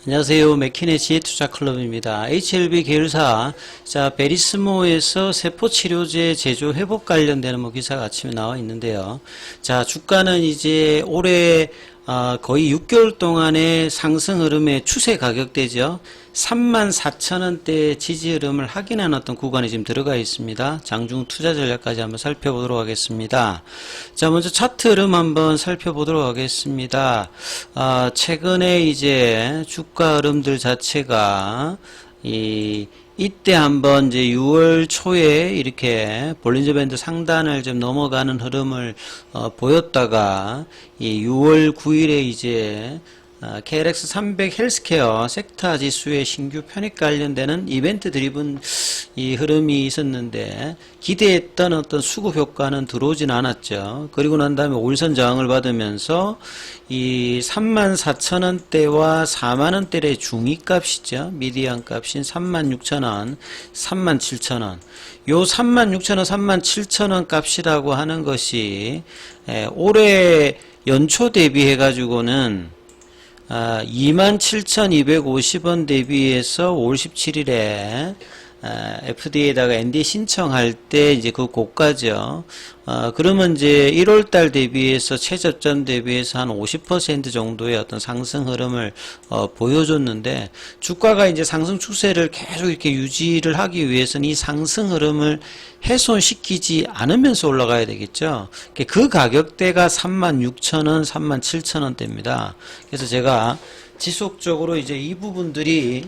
안녕하세요. 맥키네시 투자클럽입니다. HLB 계열사, 베리스모에서 세포치료제 제조 회복 관련되는 기사가 아침에 나와 있는데요. 주가는 이제 올해 거의 6개월 동안의 상승 흐름의 추세 가격대죠. 34,000원대 지지 흐름을 확인한 어떤 구간에 지금 들어가 있습니다. 장중 투자 전략까지 한번 살펴보도록 하겠습니다. 먼저 차트 흐름 한번 살펴보도록 하겠습니다. 최근에 이제 주가 흐름들 자체가 이때 한번 이제 6월 초에 이렇게 볼린저 밴드 상단을 좀 넘어가는 흐름을 보였다가 이 6월 9일에 이제 KLX 300 헬스케어 섹터 지수의 신규 편입 관련되는 이벤트 드리븐 이 흐름이 있었는데 기대했던 어떤 수급 효과는 들어오진 않았죠. 그리고 난 다음에 5일선 저항을 받으면서 이 34,000원대와 4만원대의 중위값이죠. 미디안 값인 36,000원, 37,000원. 요 36,000원, 37,000원 값이라고 하는 것이 올해 연초 대비해 가지고는 27,250원 대비해서 5월 17일에 FDA에다가 NDA 신청할 때 이제 그 고가죠. 그러면 이제 1월달 대비해서 최저점 대비해서 한 50% 정도의 어떤 상승 흐름을 보여줬는데 주가가 이제 상승 추세를 계속 이렇게 유지를 하기 위해서는 이 상승 흐름을 훼손시키지 않으면서 올라가야 되겠죠. 그 가격대가 36,000원, 37,000원대입니다. 그래서 제가 지속적으로 이제 이 부분들이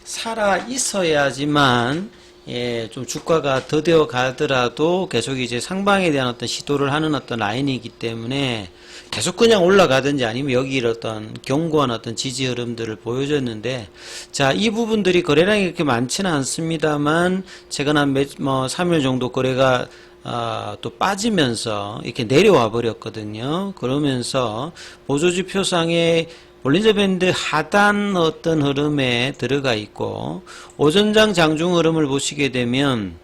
살아 있어야지만 좀 주가가 더뎌 가더라도 계속 이제 상방에 대한 어떤 시도를 하는 어떤 라인이기 때문에 계속 그냥 올라가든지 아니면 여기 어떤 견고한 어떤 지지 흐름들을 보여줬는데, 이 부분들이 거래량이 그렇게 많지는 않습니다만 최근 한 3일 정도 거래가 또 빠지면서 이렇게 내려와 버렸거든요. 그러면서 보조지표상에 볼린저 밴드 하단 어떤 흐름에 들어가 있고, 오전장 장중 흐름을 보시게 되면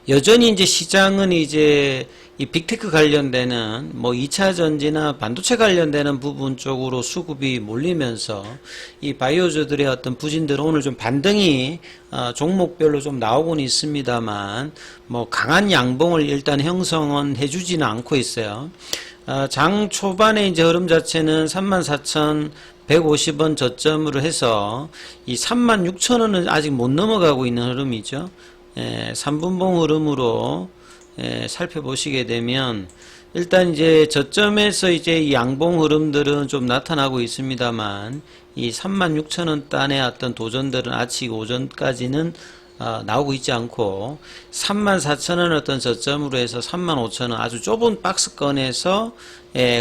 여전히 이제 시장은 이제 이 빅테크 관련되는 2차 전지나 반도체 관련되는 부분 쪽으로 수급이 몰리면서 이 바이오주들의 어떤 부진들은 오늘 좀 반등이 종목별로 좀 나오고는 있습니다만 강한 양봉을 일단 형성은 해주지는 않고 있어요. 장 초반에 이제 흐름 자체는 34,150원 저점으로 해서 이 36,000원은 아직 못 넘어가고 있는 흐름이죠. 3분봉 흐름으로 살펴보시게 되면 일단 이제 저점에서 이제 이 양봉 흐름들은 좀 나타나고 있습니다만 이 36,000원 단의 어떤 도전들은 아직 오전까지는 나오고 있지 않고 34,000원 어떤 저점으로 해서 35,000원 아주 좁은 박스권에서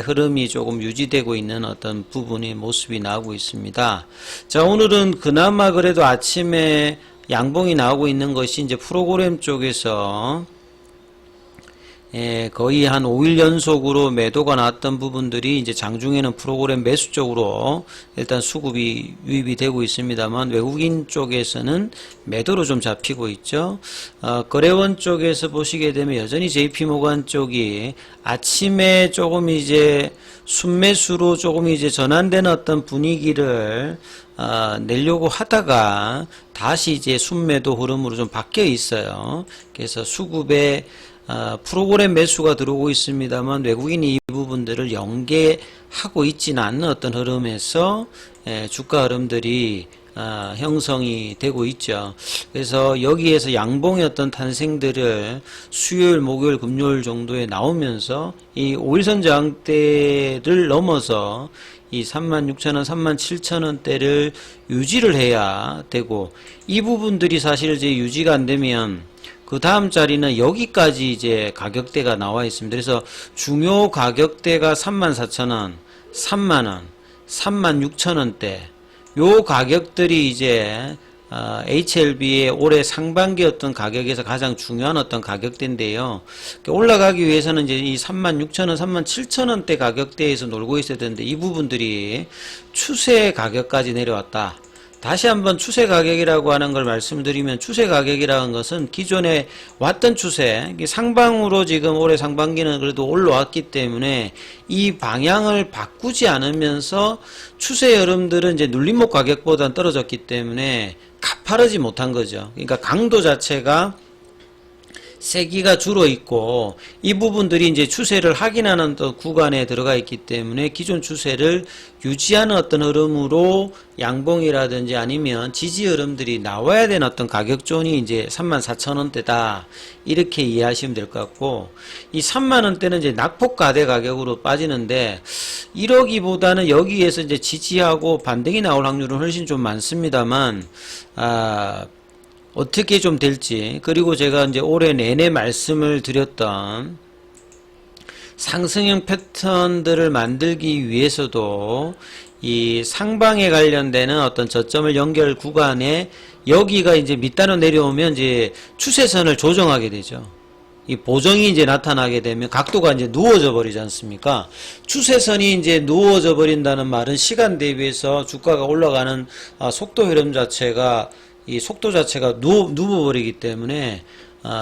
흐름이 조금 유지되고 있는 어떤 부분의 모습이 나오고 있습니다. 오늘은 그나마 그래도 아침에 양봉이 나오고 있는 것이 이제 프로그램 쪽에서 거의 한 5일 연속으로 매도가 나왔던 부분들이 이제 장중에는 프로그램 매수 쪽으로 일단 수급이 유입이 되고 있습니다만 외국인 쪽에서는 매도로 좀 잡히고 있죠. 거래원 쪽에서 보시게 되면 여전히 JP모간 쪽이 아침에 조금 이제 순매수로 조금 이제 전환되는 어떤 분위기를 내려고 하다가 다시 이제 순매도 흐름으로 좀 바뀌어 있어요. 그래서 수급에 프로그램 매수가 들어오고 있습니다만 외국인이 이 부분들을 연계하고 있지는 않는 어떤 흐름에서 주가 흐름들이 형성이 되고 있죠. 그래서 여기에서 양봉의 어떤 탄생들을 수요일, 목요일, 금요일 정도에 나오면서 이 5일선 저항대를 넘어서 이 36,000원, 37,000원대를 유지를 해야 되고, 이 부분들이 사실 이제 유지가 안 되면 그 다음 자리는 여기까지 이제 가격대가 나와 있습니다. 그래서 중요 가격대가 34,000원, 3만원, 36,000원대. 요 가격들이 이제, HLB의 올해 상반기 어떤 가격에서 가장 중요한 어떤 가격대인데요. 올라가기 위해서는 이제 이 36,000원, 37,000원대 가격대에서 놀고 있어야 되는데 이 부분들이 추세 가격까지 내려왔다. 다시 한번 추세 가격이라고 하는 걸 말씀드리면, 추세 가격이라는 것은 기존에 왔던 추세, 상방으로 지금 올해 상반기는 그래도 올라왔기 때문에 이 방향을 바꾸지 않으면서 추세 흐름들은 이제 눌림목 가격보다는 떨어졌기 때문에 가파르지 못한 거죠. 그러니까 강도 자체가 세기가 줄어 있고, 이 부분들이 이제 추세를 확인하는 또 구간에 들어가 있기 때문에 기존 추세를 유지하는 어떤 흐름으로 양봉이라든지 아니면 지지 흐름들이 나와야 되는 어떤 가격존이 이제 34,000원대다, 이렇게 이해하시면 될 것 같고, 이 3만원대는 이제 낙폭과대 가격으로 빠지는데, 이러기보다는 여기에서 이제 지지하고 반등이 나올 확률은 훨씬 좀 많습니다만, 어떻게 좀 될지, 그리고 제가 이제 올해 내내 말씀을 드렸던 상승형 패턴들을 만들기 위해서도 이 상방에 관련되는 어떤 저점을 연결 구간에 여기가 이제 밑단으로 내려오면 이제 추세선을 조정하게 되죠. 이 보정이 이제 나타나게 되면 각도가 이제 누워져 버리지 않습니까? 추세선이 이제 누워져 버린다는 말은 시간 대비해서 주가가 올라가는 속도 흐름 자체가, 이 속도 자체가 누워버리기 때문에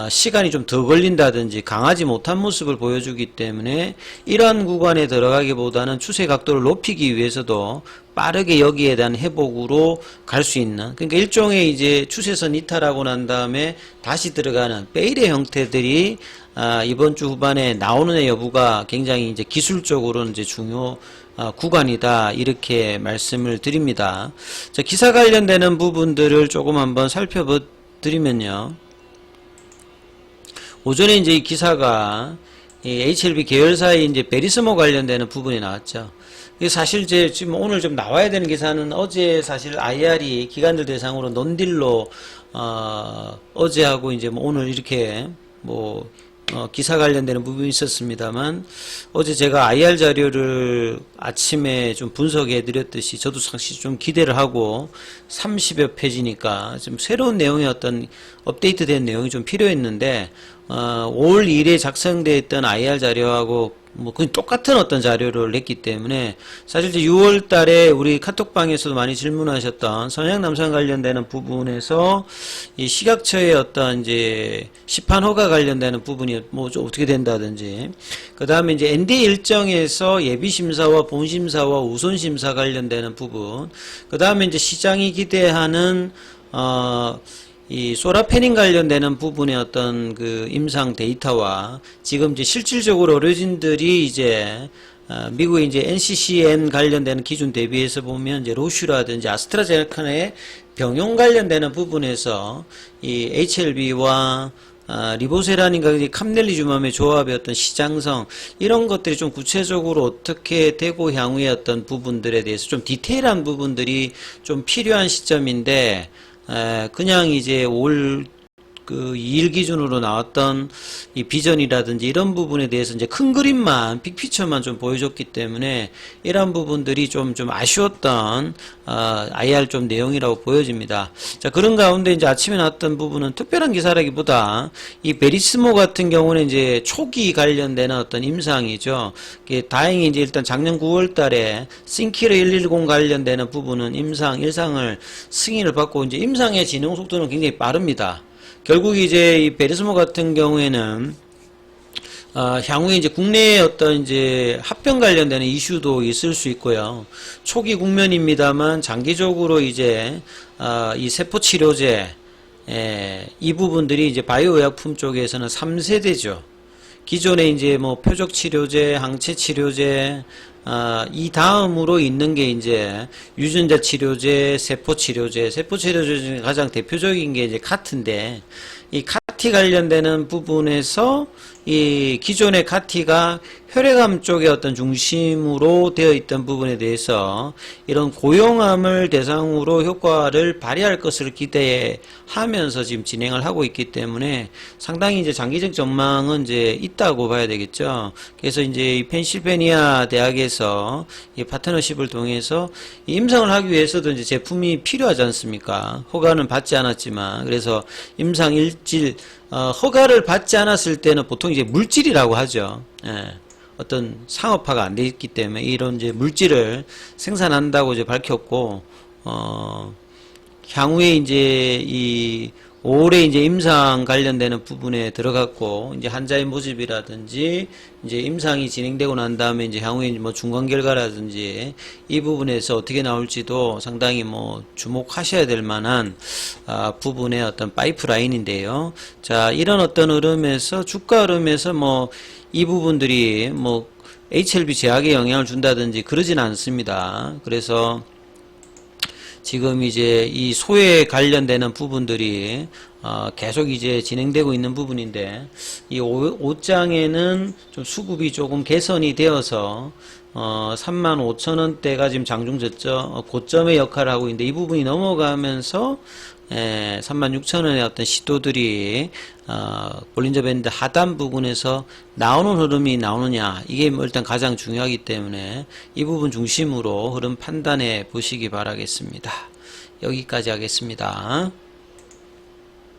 시간이 좀 더 걸린다든지 강하지 못한 모습을 보여주기 때문에 이러한 구간에 들어가기보다는 추세 각도를 높이기 위해서도 빠르게 여기에 대한 회복으로 갈 수 있는, 그러니까 일종의 이제 추세선 이탈하고 난 다음에 다시 들어가는 베일의 형태들이 이번 주 후반에 나오는 여부가 굉장히 이제 기술적으로는 이제 중요 구간이다, 이렇게 말씀을 드립니다. 자, 기사 관련되는 부분들을 조금 한번 살펴드리면요. 오전에 이제 이 기사가 이 HLB 계열사의 이제 베리스모 관련되는 부분이 나왔죠. 사실 이제 지금 오늘 좀 나와야 되는 기사는 어제 사실 IR이 기관들 대상으로 논딜로 어제하고 이제 뭐 오늘 이렇게 뭐 기사 관련되는 부분이 있었습니다만, 어제 제가 IR 자료를 아침에 좀 분석해 드렸듯이 저도 사실 좀 기대를 하고 30여 페이지니까 좀 새로운 내용의 어떤 업데이트된 내용이 좀 필요했는데, 5월 2일에 작성되어 있던 IR 자료하고 뭐 거의 똑같은 어떤 자료를 냈기 때문에, 사실 이제 6월 달에 우리 카톡방에서도 많이 질문하셨던 선양남산 관련되는 부분에서 이 시각처의 어떤 이제 시판 허가 관련되는 부분이 뭐 좀 어떻게 된다든지, 그 다음에 이제 NDA 일정에서 예비심사와 본심사와 우선심사 관련되는 부분, 그 다음에 이제 시장이 기대하는 이 소라패닝 관련되는 부분의 어떤 그 임상 데이터와 지금 이제 실질적으로 의료진들이 이제 미국의 이제 NCCN 관련되는 기준 대비해서 보면 이제 로슈라든지 아스트라제네카의 병용 관련되는 부분에서 이 HLB와 리보세라닌가 캄넬리주맘의 조합의 어떤 시장성, 이런 것들이 좀 구체적으로 어떻게 되고 향후의 어떤 부분들에 대해서 좀 디테일한 부분들이 좀 필요한 시점인데, 그냥 이제 올 그 2일 기준으로 나왔던 이 비전이라든지 이런 부분에 대해서 이제 큰 그림만, 빅피처만 좀 보여줬기 때문에 이런 부분들이 좀 아쉬웠던 IR 좀 내용이라고 보여집니다. 자, 그런 가운데 이제 아침에 나왔던 부분은 특별한 기사라기보다 이 베리스모 같은 경우는 이제 초기 관련되는 어떤 임상이죠. 다행히 이제 일단 작년 9월 달에 싱키르 110 관련되는 부분은 임상 1상을 승인을 받고, 이제 임상의 진행 속도는 굉장히 빠릅니다. 결국 이제 이 베리스모 같은 경우에는 향후에 이제 국내에 어떤 이제 합병 관련되는 이슈도 있을 수 있고요. 초기 국면입니다만 장기적으로 이제 이 세포 치료제, 이 부분들이 이제 바이오 의약품 쪽에서는 3세대죠. 기존에 이제 뭐 표적 치료제, 항체 치료제, 이 다음으로 있는 게 이제 유전자 치료제, 세포 치료제 중에 가장 대표적인 게 이제 카트인데, 이 카티 관련되는 부분에서 이 기존의 카티가 혈액암 쪽의 어떤 중심으로 되어 있던 부분에 대해서 이런 고용암을 대상으로 효과를 발휘할 것을 기대하면서 지금 진행을 하고 있기 때문에 상당히 이제 장기적 전망은 이제 있다고 봐야 되겠죠. 그래서 이제 이 펜실베니아 대학에서 이 파트너십을 통해서 이 임상을 하기 위해서도 이제 제품이 필요하지 않습니까? 허가는 받지 않았지만, 그래서 임상 일질 허가를 받지 않았을 때는 보통 이제 물질이라고 하죠. 어떤 상업화가 안 돼 있기 때문에 이런 이제 물질을 생산한다고 이제 밝혔고, 향후에 이제 이 올해 이제 임상 관련되는 부분에 들어갔고, 이제 환자의 모집이라든지, 이제 임상이 진행되고 난 다음에 이제 향후에 뭐 중간 결과라든지 이 부분에서 어떻게 나올지도 상당히 뭐 주목하셔야 될 만한 부분의 어떤 파이프라인인데요. 자, 이런 어떤 흐름에서 주가 흐름에서 뭐 이 부분들이 뭐 HLB 제약에 영향을 준다든지 그러진 않습니다. 그래서 지금 이제 이 소에 관련되는 부분들이 계속 이제 진행되고 있는 부분인데, 이 옷장에는 좀 수급이 조금 개선이 되어서 35,000원대가 지금 장중저점 고점의 역할을 하고 있는데, 이 부분이 넘어가면서 36,000원의 어떤 시도들이 볼린저 밴드 하단 부분에서 나오는 흐름이 나오느냐, 이게 뭐 일단 가장 중요하기 때문에 이 부분 중심으로 흐름 판단해 보시기 바라겠습니다. 여기까지 하겠습니다.